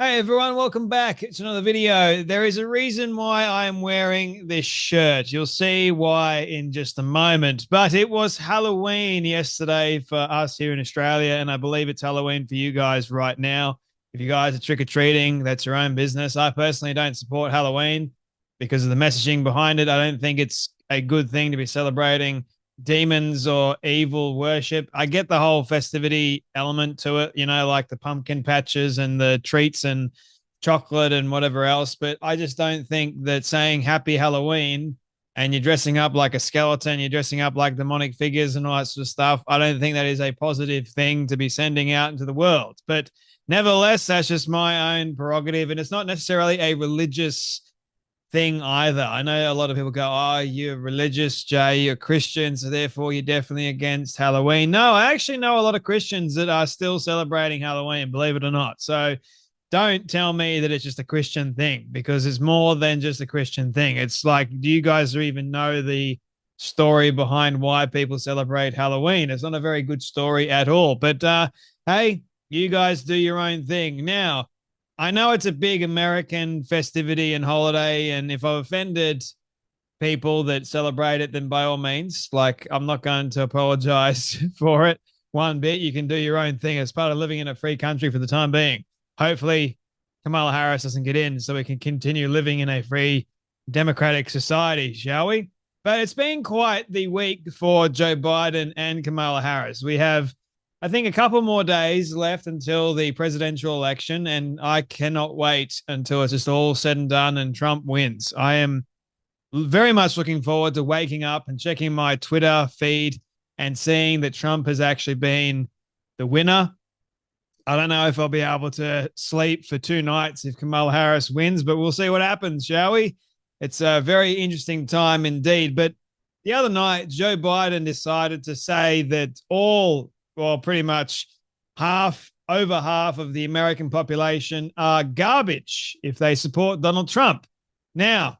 Hey everyone, welcome back. It's another video. There is a reason why I am wearing this shirt. You'll see why in just a moment. But it was Halloween yesterday for us here in Australia, and I believe it's Halloween for you guys right now. If you guys are trick-or-treating, that's your own business. I personally don't support Halloween because of the messaging behind it. I don't think it's a good thing to be celebrating demons or evil worship. I get the whole festivity element to it, like the pumpkin patches and the treats and chocolate and whatever else. But I just don't think that saying happy Halloween and you're dressing up like a skeleton, you're dressing up like demonic figures and all that sort of stuff, I don't think that is a positive thing to be sending out into the world. But nevertheless, that's just my own prerogative. And it's not necessarily a religious thing either. I know a lot of people go, "Oh, you're religious, Jay, you're Christian, so therefore you're definitely against Halloween." No, I actually know a lot of Christians that are still celebrating Halloween, believe it or not. So don't tell me that it's just a Christian thing, because it's more than just a Christian thing. It's like, do you guys even know the story behind why people celebrate Halloween? It's not a very good story at all. But hey, you guys do your own thing. Now, I know it's a big American festivity and holiday, and if I've offended people that celebrate it, then by all means, like, I'm not going to apologize for it one bit. You can do your own thing as part of living in a free country for the time being. Hopefully, Kamala Harris doesn't get in so we can continue living in a free democratic society, shall we? But it's been quite the week for Joe Biden and Kamala Harris. We have, I think, a couple more days left until the presidential election, and I cannot wait until it's just all said and done and Trump wins. I am very much looking forward to waking up and checking my Twitter feed and seeing that Trump has actually been the winner. I don't know if I'll be able to sleep for 2 nights if Kamala Harris wins, but we'll see what happens, shall we? It's a very interesting time indeed. But the other night, Joe Biden decided to say that pretty much over half of the American population are garbage if they support Donald Trump. Now,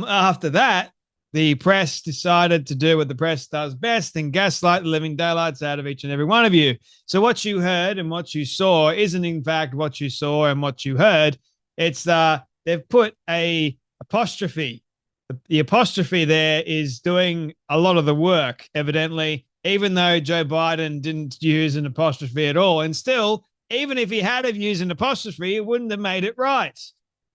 after that, the press decided to do what the press does best and gaslight the living daylights out of each and every one of you. So what you heard and what you saw isn't in fact what you saw and what you heard. It's they've put a apostrophe. The apostrophe there is doing a lot of the work, evidently, even though Joe Biden didn't use an apostrophe at all. And still, even if he had have used an apostrophe, it wouldn't have made it right.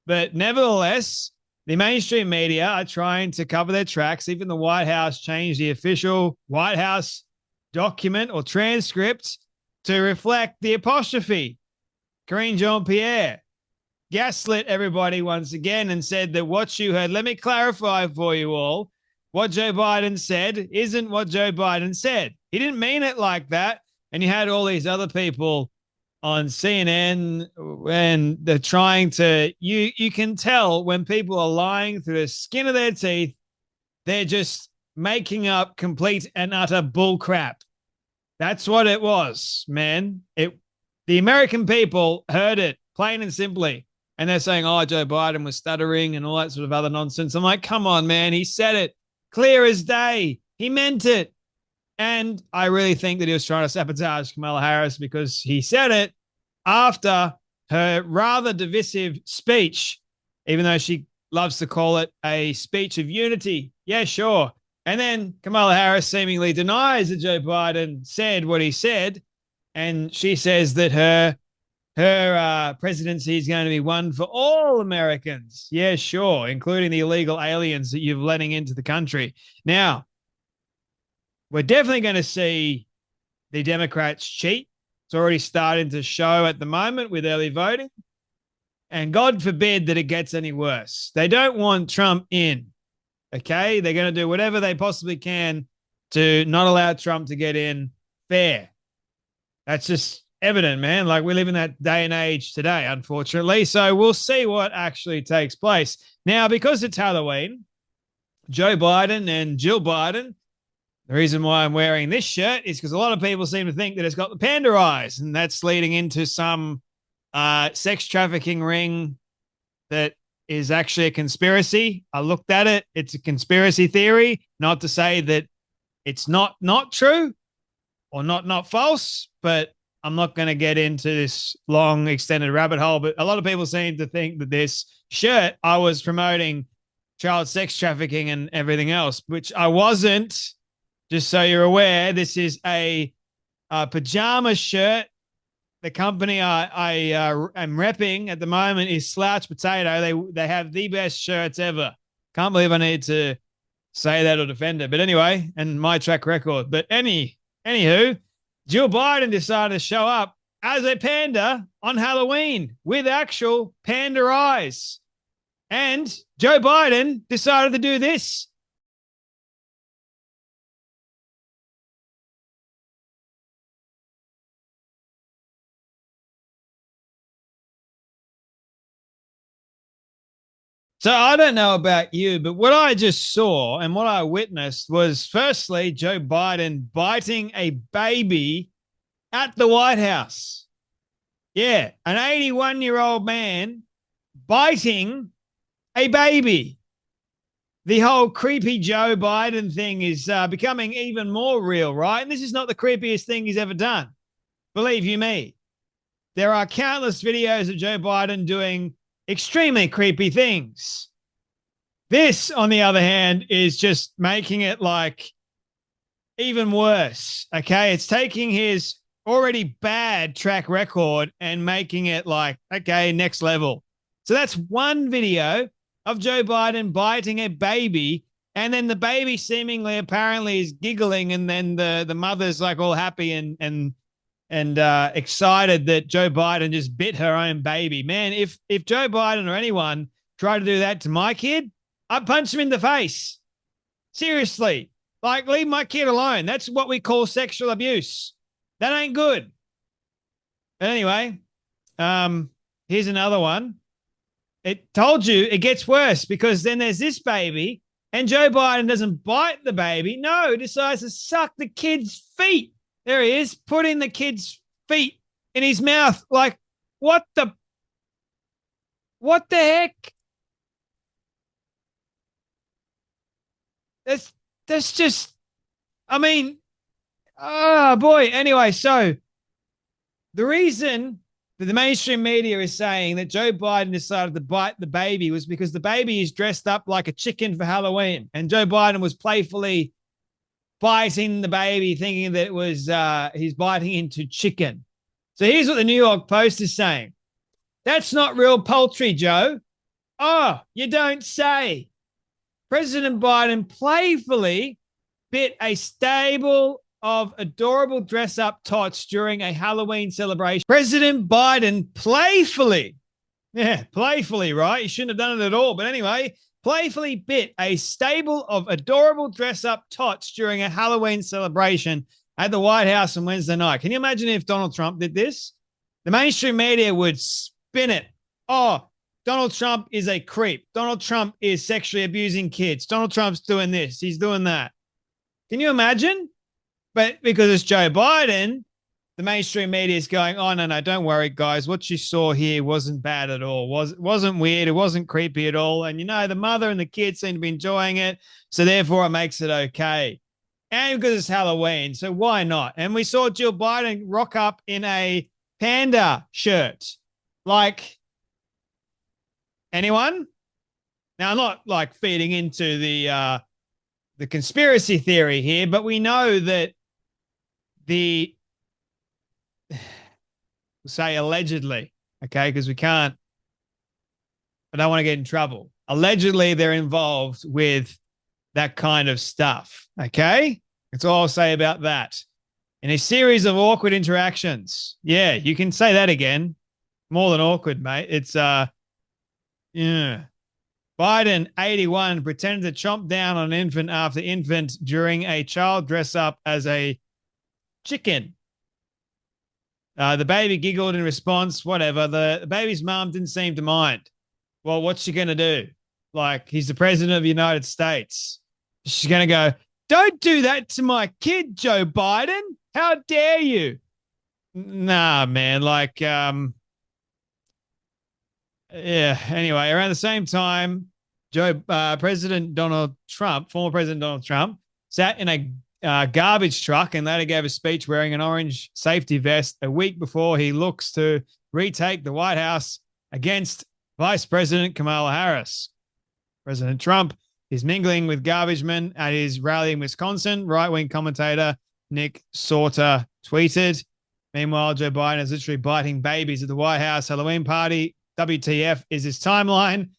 But nevertheless, the mainstream media are trying to cover their tracks. Even the White House changed the official White House document or transcript to reflect the apostrophe. Karine Jean-Pierre gaslit everybody once again and said that what you heard, let me clarify for you all, what Joe Biden said isn't what Joe Biden said. He didn't mean it like that. And you had all these other people on CNN, and they're trying to, you can tell when people are lying through the skin of their teeth, they're just making up complete and utter bull crap. That's what it was, man. The American people heard it plain and simply, and they're saying, "Oh, Joe Biden was stuttering and all that sort of other nonsense." I'm like, come on, man. He said it clear as day. He meant it. And I really think that he was trying to sabotage Kamala Harris, because he said it after her rather divisive speech, even though she loves to call it a speech of unity. Yeah, sure. And then Kamala Harris seemingly denies that Joe Biden said what he said. And she says that her presidency is going to be one for all Americans. Yeah, sure, including the illegal aliens that you're letting into the country. Now, we're definitely going to see the Democrats cheat. It's already starting to show at the moment with early voting. And God forbid that it gets any worse. They don't want Trump in, okay? They're going to do whatever they possibly can to not allow Trump to get in fair. That's just evident, man. Like, we live in that day and age today, unfortunately. So we'll see what actually takes place. Now, because it's Halloween, Joe Biden and Jill Biden, the reason why I'm wearing this shirt is because a lot of people seem to think that it's got the panda eyes, and that's leading into some sex trafficking ring that is actually a conspiracy. I looked at it. It's a conspiracy theory, not to say that it's not true or not false, but I'm not going to get into this long, extended rabbit hole, but a lot of people seem to think that this shirt I was promoting child sex trafficking and everything else, which I wasn't. Just so you're aware, this is a pajama shirt. The company I am repping at the moment is Slouch Potato. They have the best shirts ever. Can't believe I need to say that or defend it. But anyway, and my track record. But anywho, Jill Biden decided to show up as a panda on Halloween with actual panda eyes. And Joe Biden decided to do this. So I don't know about you, but what I just saw and what I witnessed was firstly Joe Biden biting a baby at the White House. Yeah, an 81-year-old man biting a baby. The whole creepy Joe Biden thing is becoming even more real, right? And this is not the creepiest thing he's ever done. Believe you me. There are countless videos of Joe Biden doing extremely creepy things. This, on the other hand, is just making it like even worse. Okay. It's taking his already bad track record and making it like, okay, next level. So that's one video of Joe Biden biting a baby. And then the baby seemingly apparently is giggling. And then the mother's like all happy and excited that Joe Biden just bit her own baby. Man, if Joe Biden or anyone tried to do that to my kid, I'd punch him in the face. Seriously. Like, leave my kid alone. That's what we call sexual abuse. That ain't good. But anyway, here's another one. It told you it gets worse because then there's this baby and Joe Biden doesn't bite the baby. No, he decides to suck the kid's feet. There he is, putting the kid's feet in his mouth. Like, what the heck? That's just, I mean, oh boy. Anyway, so the reason that the mainstream media is saying that Joe Biden decided to bite the baby was because the baby is dressed up like a chicken for Halloween. And Joe Biden was playfully biting the baby, thinking that it was he's biting into chicken. So here's what the New York Post is saying. That's not real poultry, Joe. Oh, you don't say. President Biden playfully bit a stable of adorable dress-up tots during a Halloween celebration. President Biden playfully, right? He shouldn't have done it at all. But anyway, playfully bit a stable of adorable dress-up tots during a Halloween celebration at the White House on Wednesday night. Can you imagine if Donald Trump did this? The mainstream media would spin it. Oh, Donald Trump is a creep. Donald Trump is sexually abusing kids. Donald Trump's doing this. He's doing that. Can you imagine? But because it's Joe Biden, the mainstream media is going, oh, no, don't worry, guys. What you saw here wasn't bad at all. Wasn't weird. It wasn't creepy at all. And, the mother and the kids seem to be enjoying it. So therefore, it makes it okay. And because it's Halloween. So why not? And we saw Jill Biden rock up in a panda shirt. Like, anyone? Now, I'm not like feeding into the conspiracy theory here, but we know that we'll say allegedly, okay, because I don't want to get in trouble. Allegedly, they're involved with that kind of stuff, okay? That's all I'll say about that. In a series of awkward interactions. Yeah, you can say that again. More than awkward, mate. It's, yeah. Biden, 81, pretended to chomp down on infant after infant during a child dress up as a chicken. The baby giggled in response, whatever. The baby's mom didn't seem to mind. Well, what's she going to do? Like, he's the president of the United States. She's going to go, don't do that to my kid, Joe Biden. How dare you? Nah, man. Like, yeah. Anyway, around the same time, former President Donald Trump, sat in a garbage truck and later gave a speech wearing an orange safety vest a week before he looks to retake the White House against Vice President Kamala Harris. President Trump is mingling with garbage men at his rally in Wisconsin, right-wing commentator Nick Sauter tweeted. Meanwhile, Joe Biden is literally biting babies at the White House Halloween party. WTF is his timeline.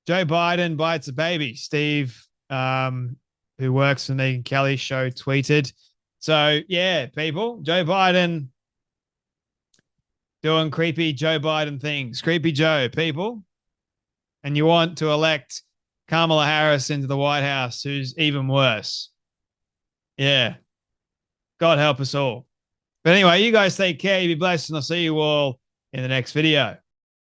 Joe Biden bites a baby. Steve, who works for Megyn Kelly's show, tweeted. So, yeah, people, Joe Biden doing creepy Joe Biden things. Creepy Joe, people. And you want to elect Kamala Harris into the White House, who's even worse. Yeah. God help us all. But anyway, you guys take care. You be blessed, and I'll see you all in the next video.